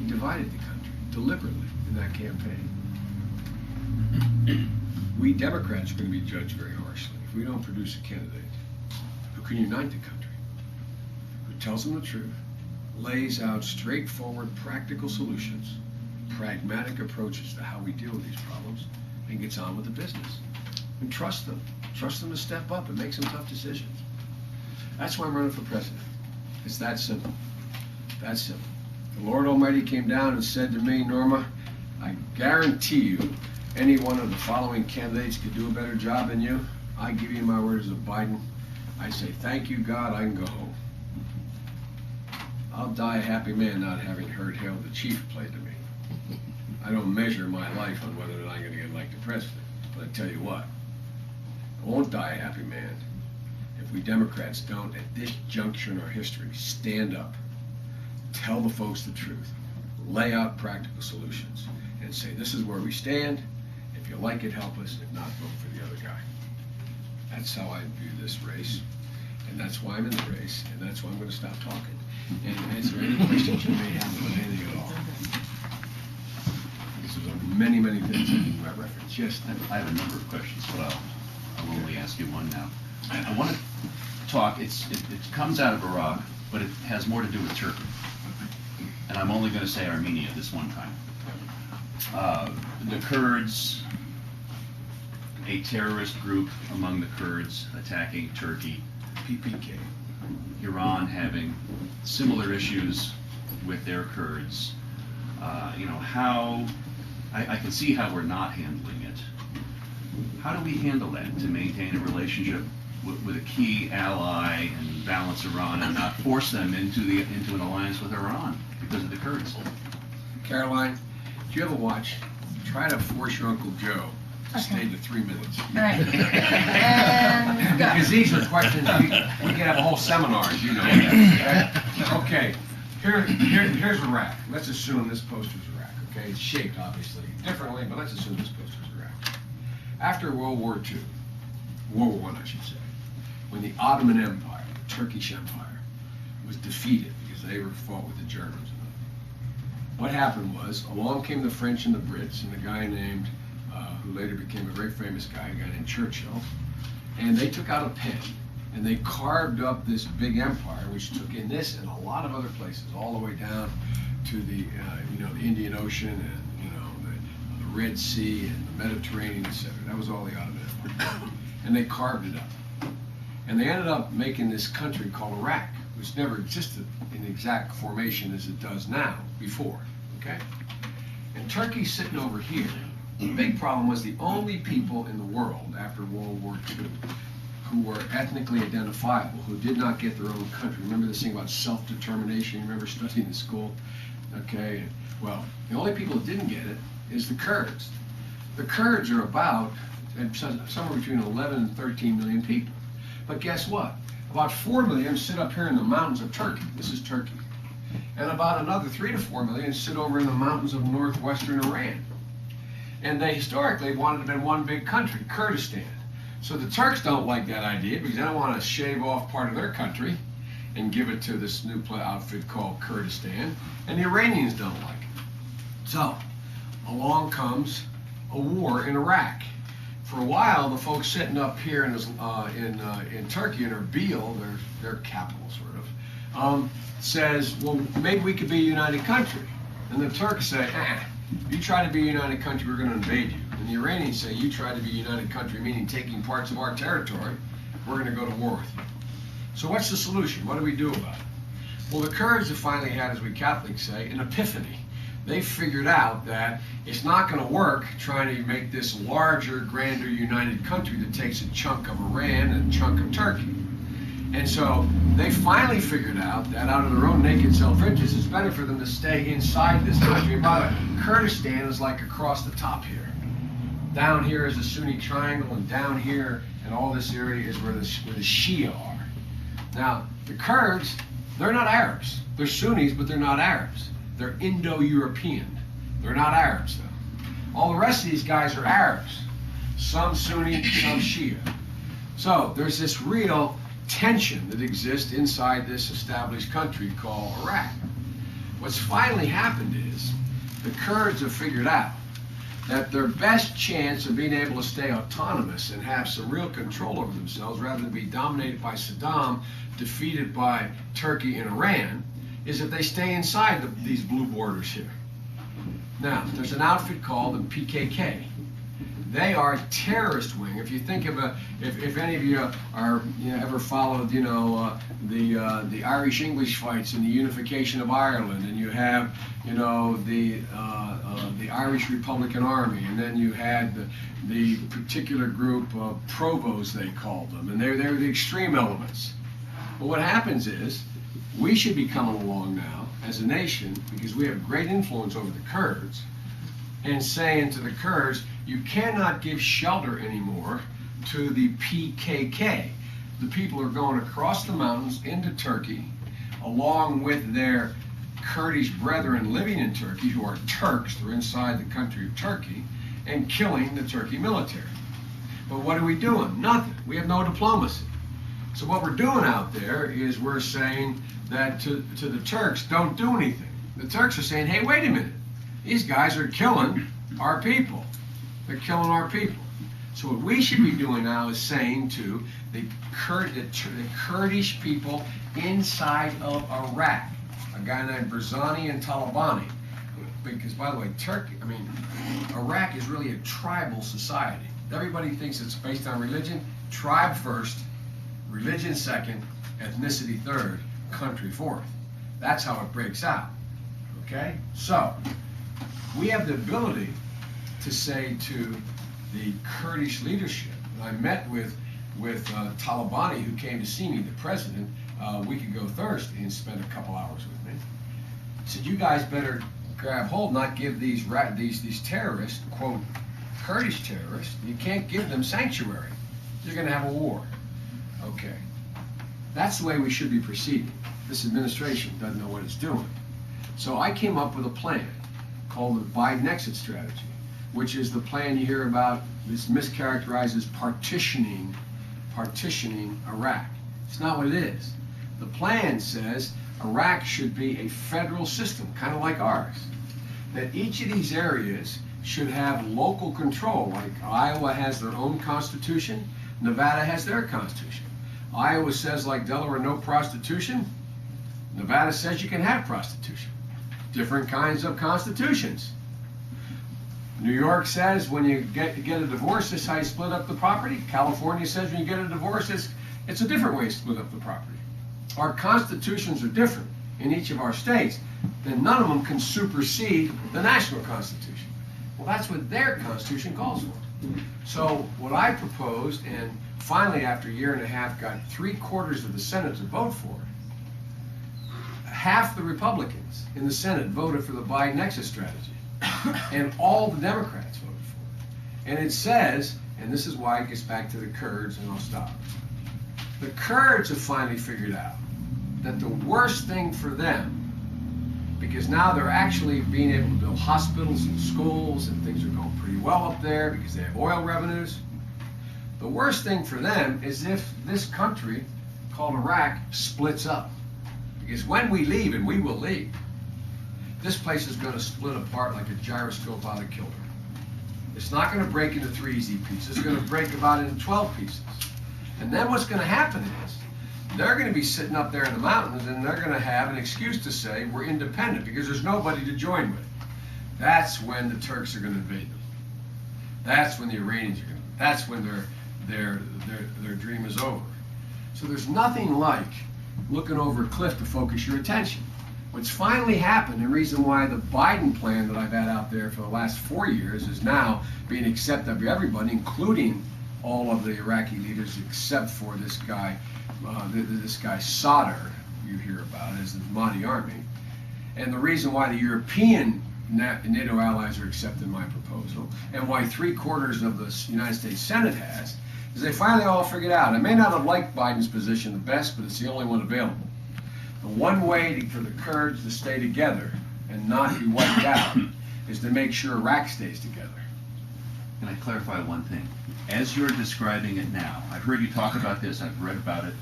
He divided the country deliberately in that campaign. We Democrats are going to be judged very harshly if we don't produce a candidate who can unite the country, who tells them the truth, lays out straightforward, practical solutions, pragmatic approaches to how we deal with these problems, and gets on with the business. And trust them. Trust them to step up and make some tough decisions. That's why I'm running for president. It's that simple. That simple. The Lord Almighty came down and said to me, Norma, I guarantee you any one of the following candidates could do a better job than you. I give you my word as a Biden. I say, thank you, God, I can go home. I'll die a happy man not having heard Hail the Chief played to me. I don't measure my life on whether or not I'm going to get elected president. But I tell you what, I won't die a happy man if we Democrats don't, at this juncture in our history, stand up, tell the folks the truth, lay out practical solutions, and say, this is where we stand. If you like it, help us. If not, vote for the other guy. That's how I view this race, and that's why I'm in the race, and that's why I'm going to stop talking and answer any questions you may have about anything at all. Because there's many, many things I can reference. Yes? I have a number of questions, but I'll only ask you one now. I want to talk, it comes out of Iraq, but it has more to do with Turkey. And I'm only going to say Armenia this one time. The Kurds, a terrorist group among the Kurds attacking Turkey, PPK. Iran having similar issues with their Kurds. You know, how, I can see how we're not handling it. How do we handle that to maintain a relationship with a key ally and balance Iran and not force them into an alliance with Iran because of the Kurds? Caroline, do you ever watch? Try to force your Uncle Joe to stay to 3 minutes. All right. And go. Because these are questions we can have a whole seminar, as you know. Okay. Here's Iraq. Let's assume this poster's Iraq. Okay, it's shaped obviously differently, but let's assume this poster's Iraq. After World War II, World War I, I should say, when the Ottoman Empire, the Turkish Empire, was defeated because they were fought with the Germans. What happened was, along came the French and the Brits, and a guy named, who later became a very famous guy, a guy named Churchill, and they took out a pen, and they carved up this big empire, which took in this and a lot of other places, all the way down to the, the Indian Ocean and, the Red Sea and the Mediterranean, etc. That was all the Ottoman Empire. And they carved it up. And they ended up making this country called Iraq, which never existed in the exact formation as it does now, before, okay? And Turkey's sitting over here. The big problem was the only people in the world after World War II who were ethnically identifiable, who did not get their own country. Remember this thing about self-determination? You remember studying in school? Okay, well, the only people that didn't get it is the Kurds. The Kurds are about somewhere between 11 and 13 million people. But guess what? About 4 million sit up here in the mountains of Turkey. This is Turkey. And about another 3 to 4 million sit over in the mountains of northwestern Iran. And they historically wanted to be one big country, Kurdistan. So the Turks don't like that idea because they don't want to shave off part of their country and give it to this new outfit called Kurdistan. And the Iranians don't like it. So along comes a war in Iraq. For a while, the folks sitting up here in Turkey, in Erbil, their capital sort of, says, well, maybe we could be a united country. And the Turks say, you try to be a united country, we're going to invade you. And the Iranians say, you try to be a united country, meaning taking parts of our territory, we're going to go to war with you. So what's the solution? What do we do about it? Well, the Kurds have finally had, as we Catholics say, an epiphany. They figured out that it's not going to work trying to make this larger, grander, united country that takes a chunk of Iran and a chunk of Turkey. And so they finally figured out that out of their own naked self-interest, it's better for them to stay inside this country. And by the way, Kurdistan is like across the top here. Down here is the Sunni triangle, and down here and all this area is where the Shia are. Now, the Kurds, they're not Arabs. They're Sunnis, but they're not Arabs. They're Indo-European. They're not Arabs, though. All the rest of these guys are Arabs. Some Sunni, some Shia. So there's this real tension that exists inside this established country called Iraq. What's finally happened is the Kurds have figured out that their best chance of being able to stay autonomous and have some real control over themselves rather than be dominated by Saddam, defeated by Turkey and Iran, is if they stay inside these blue borders here. Now, there's an outfit called the PKK. They are a terrorist wing. If you think of if any of you ever followed, the Irish English fights and the unification of Ireland, and you have, the Irish Republican Army, and then you had the particular group of provos, they called them, and they're the extreme elements. But what happens is, we should be coming along now as a nation, because we have great influence over the Kurds, and saying to the Kurds, you cannot give shelter anymore to the PKK. The people are going across the mountains into Turkey, along with their Kurdish brethren living in Turkey, who are Turks, they're inside the country of Turkey, and killing the Turkey military. But what are we doing? Nothing. We have no diplomacy. So what we're doing out there is we're saying that to the Turks, don't do anything. The Turks are saying, hey, wait a minute. These guys are killing our people. They're killing our people. So what we should be doing now is saying to the Kurdish people inside of Iraq, a guy named Barzani and Talabani, because by the way, Iraq is really a tribal society. Everybody thinks it's based on religion. Tribe first, religion second, ethnicity third, country fourth. That's how it breaks out. Okay? So, we have the ability to say to the Kurdish leadership, and I met with Talabani, who came to see me, the president, a week ago Thursday, and spent a couple hours with me. He said, you guys better grab hold, not give these terrorists, quote, Kurdish terrorists, you can't give them sanctuary. You're going to have a war. Okay. That's the way we should be proceeding. This administration doesn't know what it's doing. So I came up with a plan called the Biden exit strategy, which is the plan you hear about. It's mischaracterized as partitioning Iraq. It's not what it is. The plan says Iraq should be a federal system, kind of like ours. That each of these areas should have local control, like Iowa has their own constitution, Nevada has their constitution. Iowa says, like Delaware, no prostitution. Nevada says you can have prostitution. Different kinds of constitutions. New York says when you get a divorce, this is how you split up the property. California says when you get a divorce, it's a different way to split up the property. Our constitutions are different in each of our states, then none of them can supersede the national constitution. Well, that's what their constitution calls for. So what I proposed, and finally after a year and a half got 3/4 of the Senate to vote for it, half the Republicans in the Senate voted for the Biden exit strategy, and all the Democrats voted for it. And it says, and this is why it gets back to the Kurds, and I'll stop. The Kurds have finally figured out that the worst thing for them, because now they're actually being able to build hospitals and schools, and things are going pretty well up there because they have oil revenues. The worst thing for them is if this country called Iraq splits up. Because when we leave, and we will leave, this place is going to split apart like a gyroscope out of kilter. It's not going to break into 3 easy pieces. It's going to break about into 12 pieces. And then what's going to happen is, they're going to be sitting up there in the mountains, and they're going to have an excuse to say we're independent because there's nobody to join with. That's when the Turks are going to invade them. That's when the Iranians are going to. That's when their dream is over. So there's nothing like looking over a cliff to focus your attention. What's finally happened, and the reason why the Biden plan that I've had out there for the last 4 years is now being accepted by everybody, including all of the Iraqi leaders, except for this guy Sadr, you hear about, is the Mahdi army. And the reason why the European NATO allies are accepting my proposal, and why 3/4 of the United States Senate has, is they finally all figured out. I may not have liked Biden's position the best, but it's the only one available. The one way for the Kurds to stay together and not be wiped out is to make sure Iraq stays together. Can I clarify one thing? As you're describing it now, I've heard you talk about this, I've read about it,